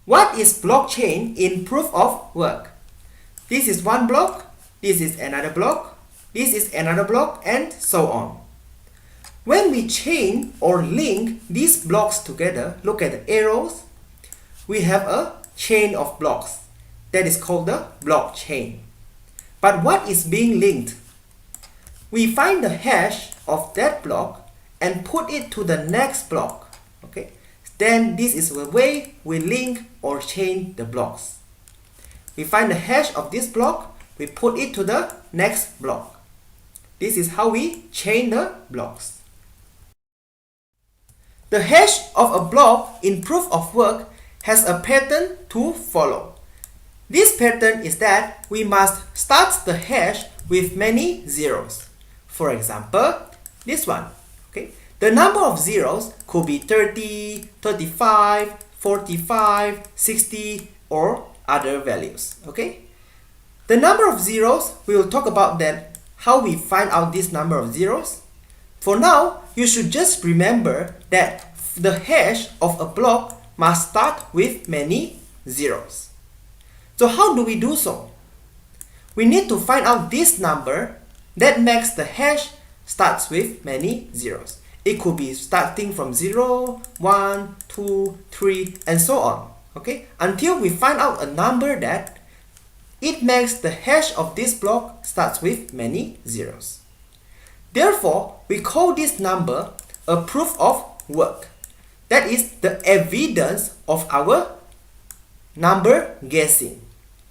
What is blockchain in proof of work? This is one block, this is another block, this is another block, and so on. When we chain or link these blocks together, look at the arrows, we have a chain of blocks. That is called the blockchain. But what is being linked? We find the hash of that block and put it to the next block. Okay? Then this is the way we link or chain the blocks. We find the hash of this block, we put it to the next block. This is how we chain the blocks. The hash of a block in proof of work has a pattern to follow. This pattern is that we must start the hash with many zeros. For example, this one. Okay? The number of zeros could be 30, 35, 45, 60, or other values. Okay? The number of zeros, we will talk about that, how we find out this number of zeros. For now, you should just remember that the hash of a block must start with many zeros. So how do we do so? We need to find out this number that makes the hash starts with many zeros. It could be starting from 0, 1, 2, 3, and so on. Okay? Until we find out a number that it makes the hash of this block starts with many zeros. Therefore, we call this number a proof of work. That is the evidence of our number guessing.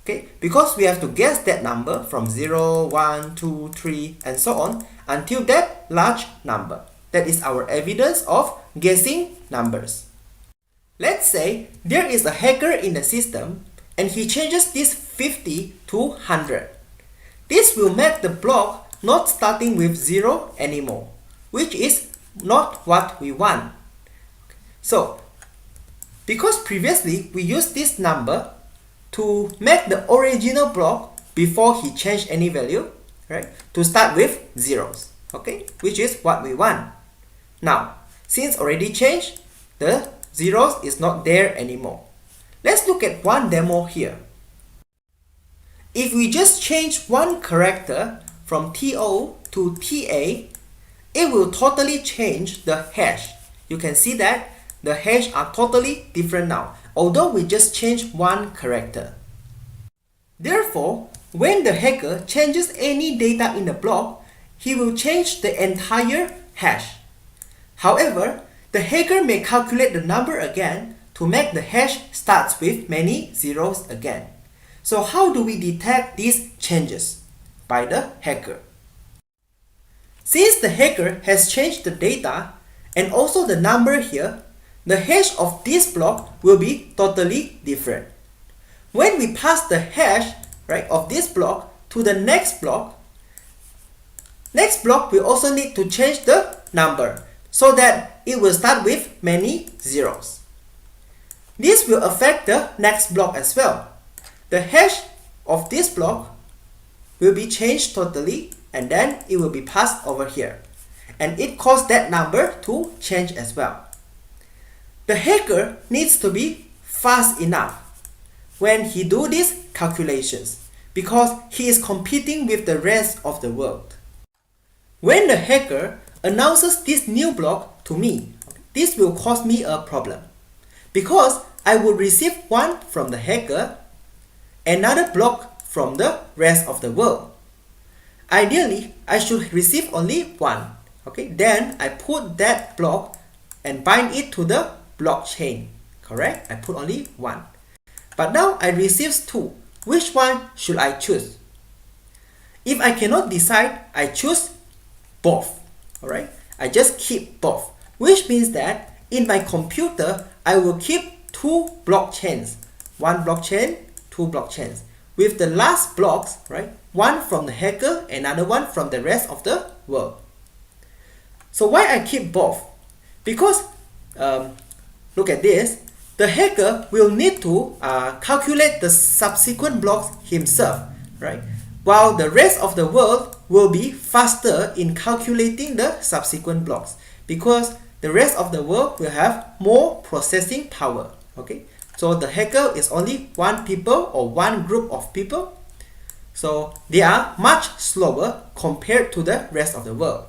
Okay? Because we have to guess that number from 0, 1, 2, 3, and so on until that large number. That is our evidence of guessing numbers. Let's say there is a hacker in the system and he changes this 50 to 100. This will make the block not starting with 0 anymore, which is not what we want. So, because previously we used this number to make the original block before he changed any value, right? To start with zeros, okay? Which is what we want. Now, since already changed, the zeros is not there anymore. Let's look at one demo here. If we just change one character from TO to TA, it will totally change the hash. You can see that the hash are totally different now, although we just changed one character. Therefore, when the hacker changes any data in the block, he will change the entire hash. However, the hacker may calculate the number again to make the hash starts with many zeros again. So how do we detect these changes? By the hacker. Since the hacker has changed the data and also the number here, the hash of this block will be totally different. When we pass the hash, right, of this block to the next block we also need to change the number so that it will start with many zeros. This will affect the next block as well. The hash of this block will be changed totally and then it will be passed over here. And it caused that number to change as well. The hacker needs to be fast enough when he do these calculations because he is competing with the rest of the world. When the hacker announces this new block to me, this will cause me a problem because I will receive one from the hacker, another block from the rest of the world. Ideally, I should receive only one. Okay, then I put that block and bind it to the blockchain. Correct? I put only one. But now I receive two. Which one should I choose? If I cannot decide, I choose both. Alright? I just keep both. Which means that in my computer, I will keep two blockchains. One blockchain, two blockchains. With the last blocks, right? One from the hacker, another one from the rest of the world. So why I keep both? Because, look at this. The hacker will need to calculate the subsequent blocks himself, right? While the rest of the world will be faster in calculating the subsequent blocks because the rest of the world will have more processing power. Okay, So the hacker is only one people or one group of people. So they are much slower compared to the rest of the world.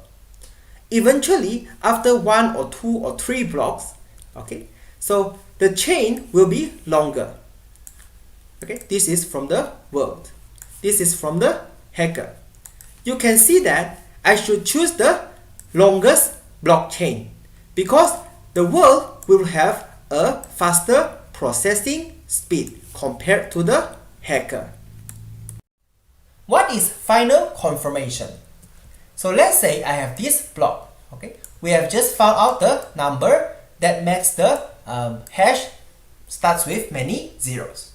Eventually, after 1 or 2 or 3 blocks, okay, so the chain will be longer. Okay, this is from the world. This is from the hacker. You can see that I should choose the longest blockchain because the world will have a faster processing speed compared to the hacker. What is final confirmation? So let's say I have this block. Okay, we have just found out the number that makes the hash starts with many zeros.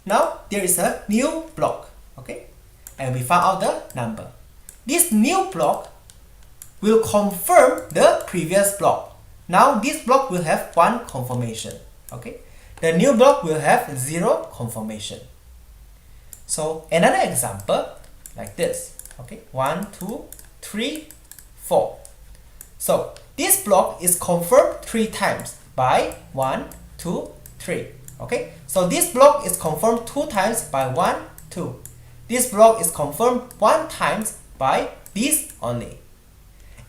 Now there is a new block. Okay, and we found out the number. This new block will confirm the previous block. Now this block will have 1 confirmation. Okay, the new block will have 0 confirmation. So another example like this. Okay, 1, 2, 3, 4. So this block is confirmed 3 times by 1, 2, 3. Okay, so this block is confirmed 2 times by 1, 2. This block is confirmed 1 times by this only.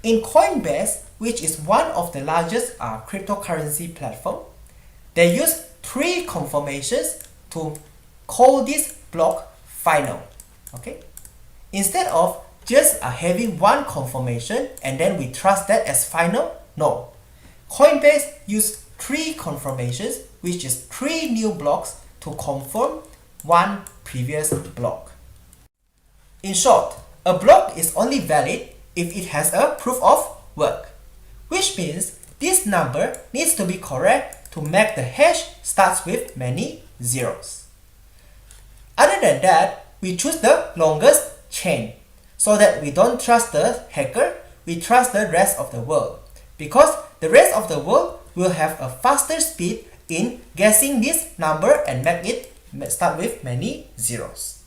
In Coinbase, which is one of the largest cryptocurrency platform, they use 3 confirmations to call this block final. Okay, instead of just having 1 confirmation and then we trust that as final, no. Coinbase use 3 confirmations, which is 3 new blocks to confirm 1 previous block. In short, a block is only valid if it has a proof of work, which means this number needs to be correct to make the hash starts with many zeros. Other than that, we choose the longest chain so that we don't trust the hacker, we trust the rest of the world, because the rest of the world will have a faster speed in guessing this number and make it start with many zeros.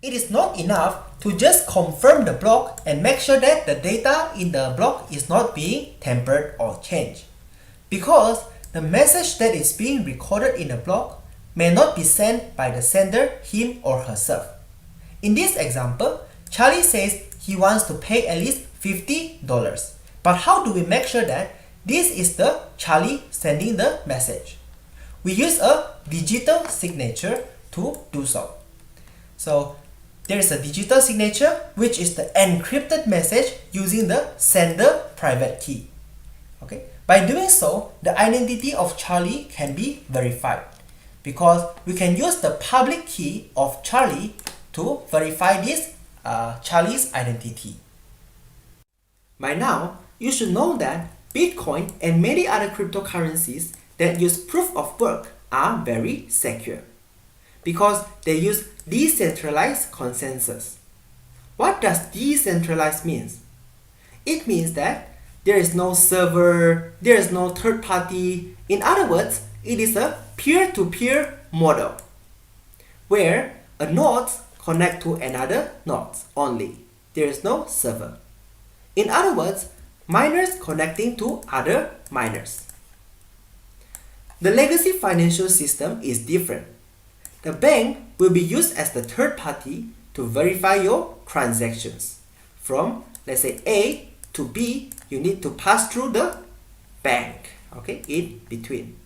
It is not enough to just confirm the block and make sure that the data in the block is not being tampered or changed, because the message that is being recorded in the block may not be sent by the sender him or herself. In this example, Charlie says he wants to pay at least $50. But how do we make sure that this is the Charlie sending the message? We use a digital signature to do so. So there is a digital signature, which is the encrypted message using the sender private key. Okay? By doing so, the identity of Charlie can be verified because we can use the public key of Charlie to verify this Charlie's identity. By now, you should know that Bitcoin and many other cryptocurrencies that use proof of work are very secure because they use decentralized consensus. What does decentralized mean? It means that there is no server, there is no third party. In other words, it is a peer-to-peer model where a node connect to another node only. There is no server. In other words, miners connecting to other miners. The legacy financial system is different. The bank will be used as the third party to verify your transactions. From, let's say, A to B, you need to pass through the bank, okay, in between.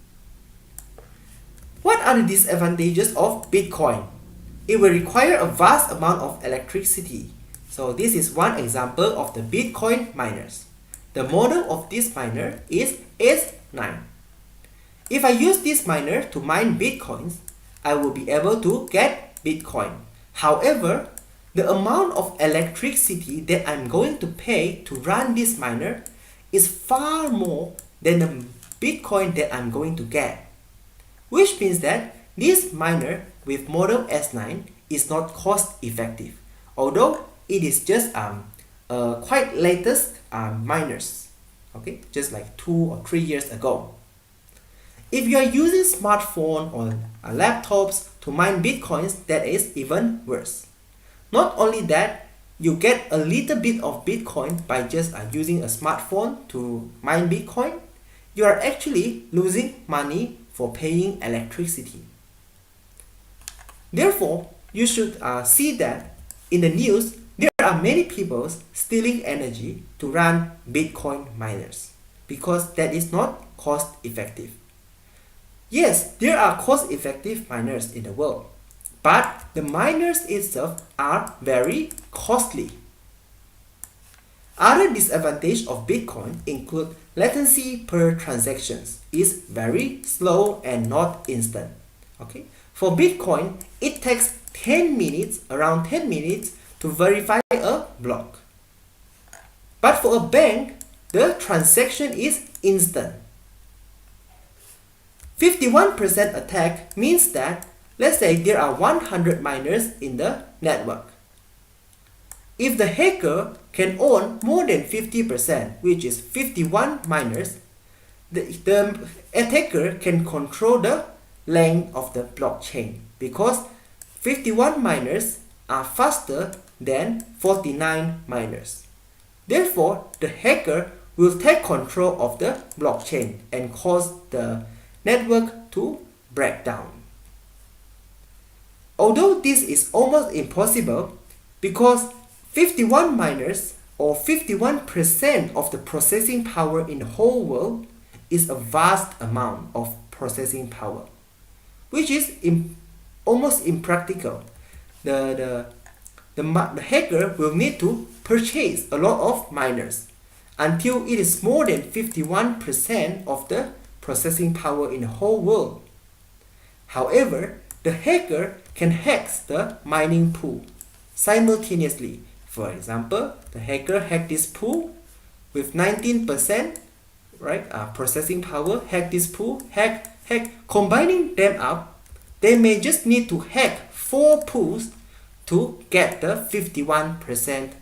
What are the disadvantages of Bitcoin? It will require a vast amount of electricity. So this is one example of the Bitcoin miners. The model of this miner is S9. If I use this miner to mine Bitcoins, I will be able to get Bitcoin. However, the amount of electricity that I'm going to pay to run this miner is far more than the Bitcoin that I'm going to get. Which means that this miner with model S9 is not cost effective, although it is just quite latest miners, okay, just like 2 or 3 years ago. If you are using smartphone or laptops to mine Bitcoins, that is even worse. Not only that, you get a little bit of Bitcoin by just using a smartphone to mine Bitcoin, you are actually losing money for paying electricity. Therefore, you should see that in the news, there are many people stealing energy to run Bitcoin miners because that is not cost effective. Yes, there are cost effective miners in the world, but the miners itself are very costly. Other disadvantages of Bitcoin include latency per transactions is very slow and not instant. Okay? For Bitcoin, it takes around 10 minutes to verify a block. But for a bank, the transaction is instant. 51% attack means that, let's say there are 100 miners in the network. If the hacker can own more than 50%, which is 51 miners, the attacker can control the length of the blockchain because 51 miners are faster than 49 miners. Therefore, the hacker will take control of the blockchain and cause the network to break down. Although this is almost impossible because 51 miners or 51% of the processing power in the whole world is a vast amount of processing power, which is almost impractical. The hacker will need to purchase a lot of miners until it is more than 51% of the processing power in the whole world. However, the hacker can hack the mining pool simultaneously. For example, the hacker hacked this pool with 19% processing power, hack this pool, hack. Combining them up, they may just need to hack 4 pools to get the 51%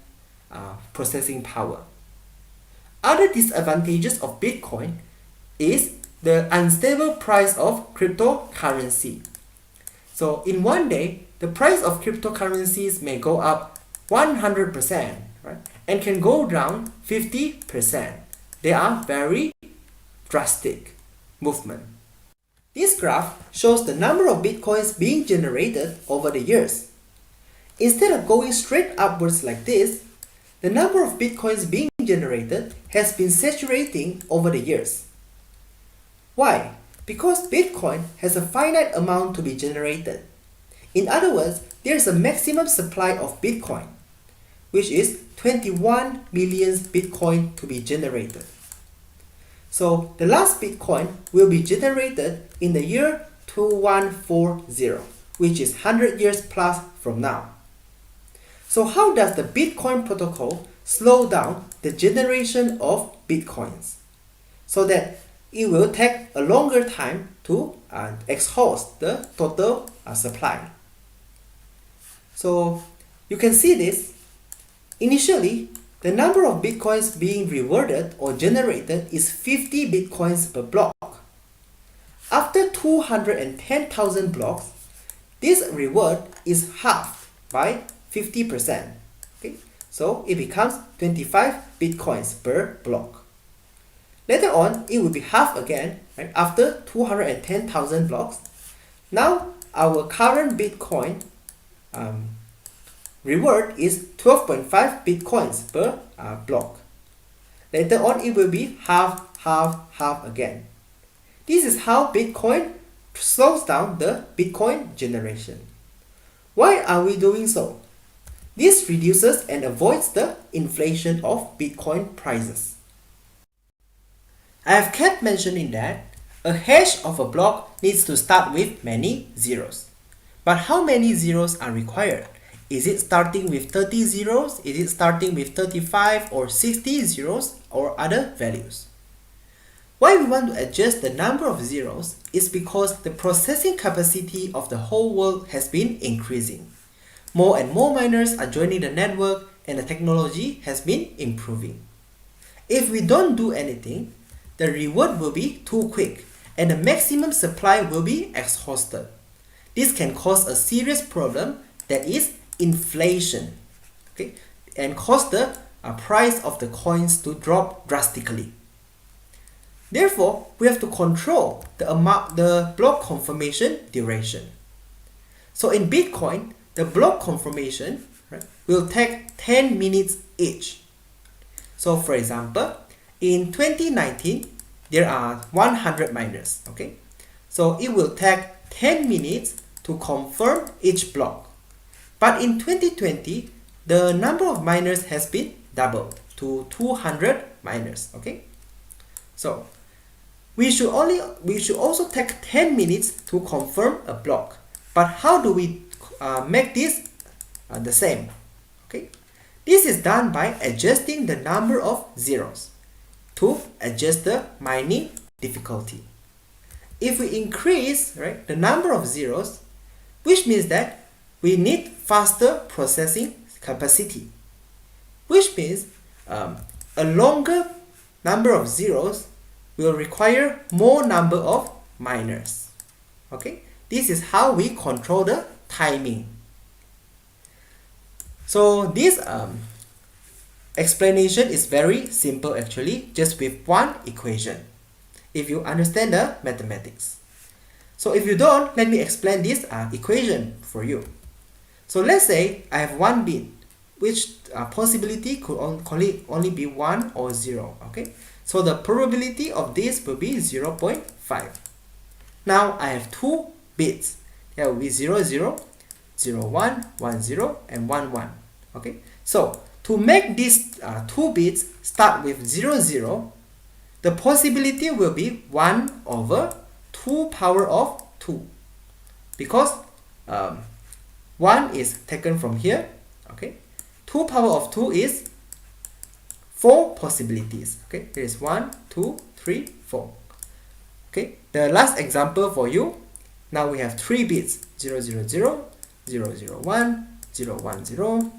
processing power. Other disadvantages of Bitcoin is the unstable price of cryptocurrency. So in one day, the price of cryptocurrencies may go up 100%, right? And can go down 50%. They are very drastic movement. This graph shows the number of Bitcoins being generated over the years. Instead of going straight upwards like this, the number of Bitcoins being generated has been saturating over the years. Why? Because Bitcoin has a finite amount to be generated. In other words, there is a maximum supply of Bitcoin, which is 21 million Bitcoin to be generated. So the last Bitcoin will be generated in the year 2140, which is 100 years plus from now. So how does the Bitcoin protocol slow down the generation of Bitcoins so that it will take a longer time to exhaust the total supply? So you can see this. Initially, the number of Bitcoins being rewarded or generated is 50 Bitcoins per block. After 210,000 blocks, this reward is halved by 50%. Okay? So it becomes 25 Bitcoins per block. Later on, it will be halved again, right? After 210,000 blocks. Now, our current Bitcoin reward is 12.5 Bitcoins per block. Later on, it will be half again. This is how Bitcoin slows down the Bitcoin generation. Why are we doing so? This reduces and avoids the inflation of Bitcoin prices. I have kept mentioning that a hash of a block needs to start with many zeros. But how many zeros are required? Is it starting with 30 zeros? Is it starting with 35 or 60 zeros or other values? Why we want to adjust the number of zeros is because the processing capacity of the whole world has been increasing. More and more miners are joining the network and the technology has been improving. If we don't do anything, the reward will be too quick and the maximum supply will be exhausted. This can cause a serious problem that is inflation, okay, and cause the price of the coins to drop drastically. Therefore, we have to control the block confirmation duration. So in Bitcoin, the block confirmation, right, will take 10 minutes each. So for example, in 2019, there are 100 miners, okay? So it will take 10 minutes to confirm each block. But in 2020, the number of miners has been doubled to 200 miners, okay? So we should also take 10 minutes to confirm a block. But how do we make this the same? Okay, this is done by adjusting the number of zeros to adjust the mining difficulty. If we increase, right, the number of zeros, which means that we need faster processing capacity, which means a longer number of zeros will require more number of miners. Okay, this is how we control the timing. So this explanation is very simple actually, just with one equation, if you understand the mathematics. So if you don't, let me explain this equation for you. So let's say I have one bit, which possibility could only be 1 or 0, okay? So the probability of this will be 0.5. Now I have two bits. There will be 0, 0, 0, 1, 1, 0, and 1, 1. Okay? So to make these two bits start with 0, 0, the possibility will be 1 over 2 power of 2. Because 1 is taken from here. Okay? 2 power of 2 is 4 possibilities. Okay, there is 1, 2, 3, 4. Okay, the last example for you. Now we have 3 bits: 0, 0, 0, 0, 0, 1, 0, 1, 0,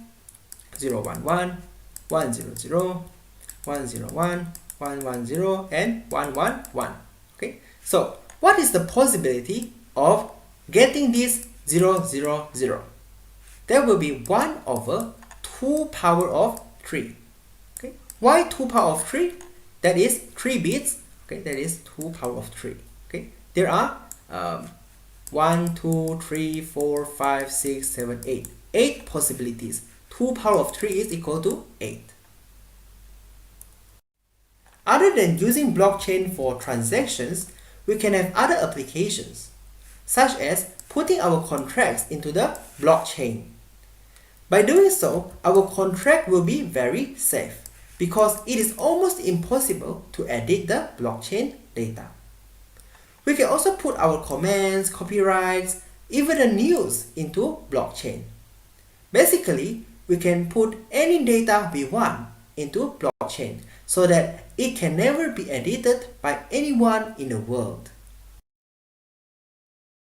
0, 1, 1, 1, 0, 0, 1, 0, 1, 1, 1, 0, and 1, 1, 1. Okay, so what is the possibility of getting this 0, 0, 0? There will be 1 over 2 power of 3. Okay, why 2 power of 3? That is 3 bits. Okay, that is 2 power of 3. Okay, there are 1, 2, 3, 4, 5, 6, 7, 8. 8 possibilities. 2 power of 3 is equal to 8. Other than using blockchain for transactions, we can have other applications, such as putting our contracts into the blockchain. By doing so, our contract will be very safe because it is almost impossible to edit the blockchain data. We can also put our comments, copyrights, even the news into blockchain. Basically, we can put any data we want into blockchain so that it can never be edited by anyone in the world.